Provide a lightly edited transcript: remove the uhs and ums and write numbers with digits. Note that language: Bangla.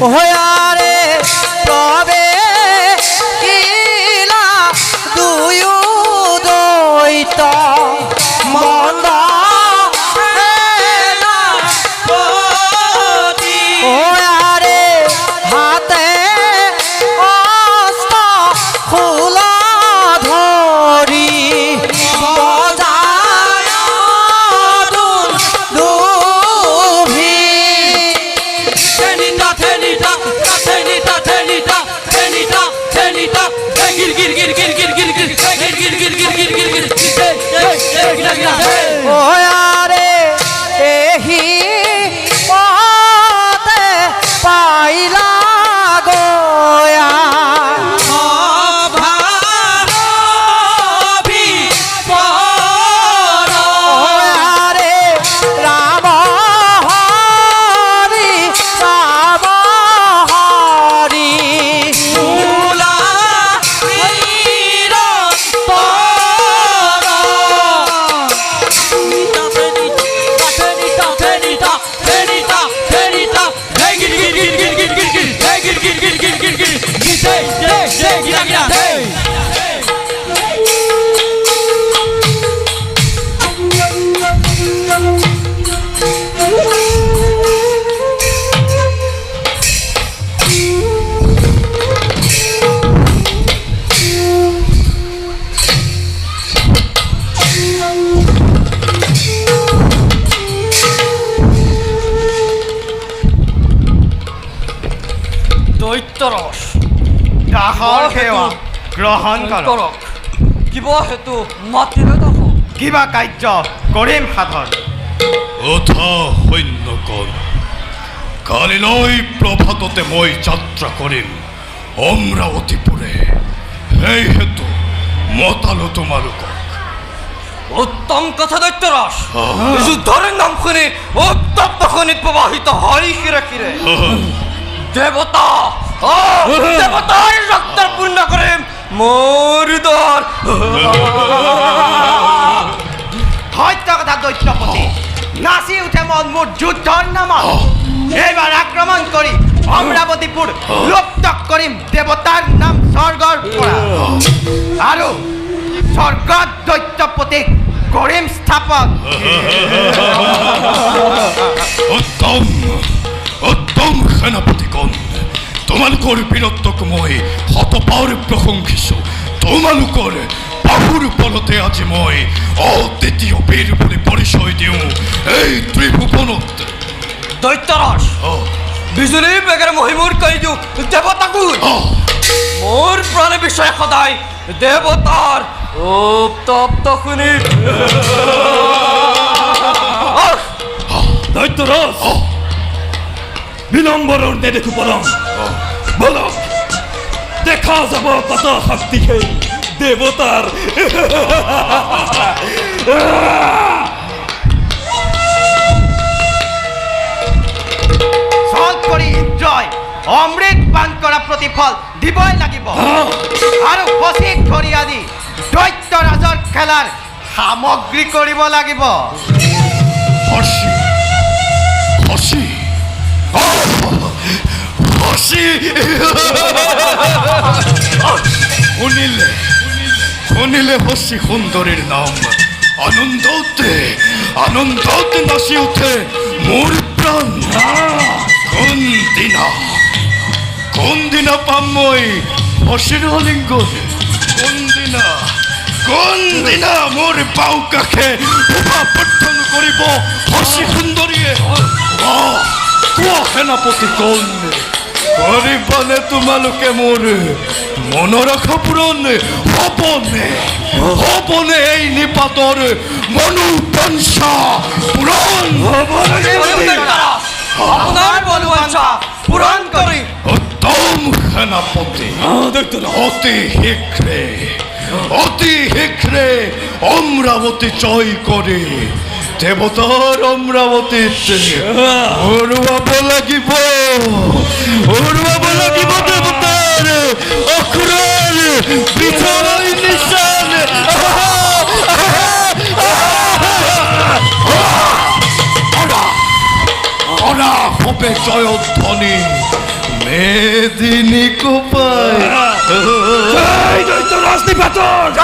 ওয়ারে তবে কিলা দুয়ু দইত মন্দ ওয়ারে হাতে অস্ত্র খোলা ধরি ওয়ারে এহি পথে পাইলা গোয়া ওয়ারে রাম হরি রাম হরি দৈত্যরস ডাহৰ সেৱা গ্ৰহণ কৰক কিবা হেতু মাতিলে দেখোন কিবা কাৰ্য কৰিম সাধন অথা সৈন্যকণ কালিলৈ প্ৰভাততে মই যাত্ৰা কৰিম অমৰাৱতীপুৰে সেই হেতু মতালো তোমালোকক উত্তম কথা দৈত্যরস যুদ্ধরের নাম শুনে উত্তপ্ত খনিত প্রবাহিত হয় কিরে কিরে দেবতা দেবতার রক্ত পূর্ণ করে মোর দর সত্য কথা দৈত্যপতি নাচি উঠে মন মোৰ যুদ্ধৰ নামত এইবাৰ আক্ৰমণ কৰি অমৰাৱতীপুৰ লুপ্ত কৰিম দেৱতাৰ নাম স্বৰ্গৰ পৰা আৰু স্বৰ্গত দৈত্যপতিক কৰিম স্থাপন উত্তম উত্তম সেনাপতিগণ তোমালোকৰ বীৰত্বক মই শতবাৰ প্ৰশংসিছো তোমালোকৰ বাহুৰ ফলতে আজি মই অদ্বিতীয় বীৰ বুলি পৰিচয় দিওঁ এই ত্ৰিভুৱনত দৈত্যরস বিজুলী বেগের মহিমূর কইজু দেবতাকু মোর প্রাণে বিষয় সদায় দেবতার উত্তপ্ত খুনি দৈত্যরস বিলম্বৰৰ নেদেখো পলম বলক দেখা যাব কত শক্তিশালী দেৱতাৰ চল কৰি জয় অমৃত পান কৰা প্ৰতিফল দিবই লাগিব আৰু বচিক ধৰি আদি দৈত্যৰাজৰ খেলাৰ সামগ্ৰী কৰিব লাগিব হসি হসি হসি শুনিলে শুনিলে হসি সুন্দৰীৰ নাম আনন্দতে আনন্দতে নাচি উঠে মোৰ প্ৰাণ কোনদিনা পাম মই হসিৰ লিংগত কোনদিনা মোৰ বাওঁ কাষে প্ৰথম কৰিব হসি সুন্দৰীয়ে কোৱা সেনাপতি কোন কৰিবানে তোমালোকে মোৰ মনৰ আশা পূৰণ হ'বনে এই নিপাতৰ মনোবাঞ্ছা পূৰণ আপনার বলবাঞ্ছা পূরণ করি উত্তম সেনাপতি অতি শীঘ্ৰে অমৰাৱতী জয় কৰি দেৱতাৰ অমৰাৱতীত হৰুৱাব লাগিব দেৱতাৰ অসুৰৰ বিজয় নিশান উঠবে জয়ধ্বনি মেদিনী কোপায় দৈত্যরাজ নিপাতন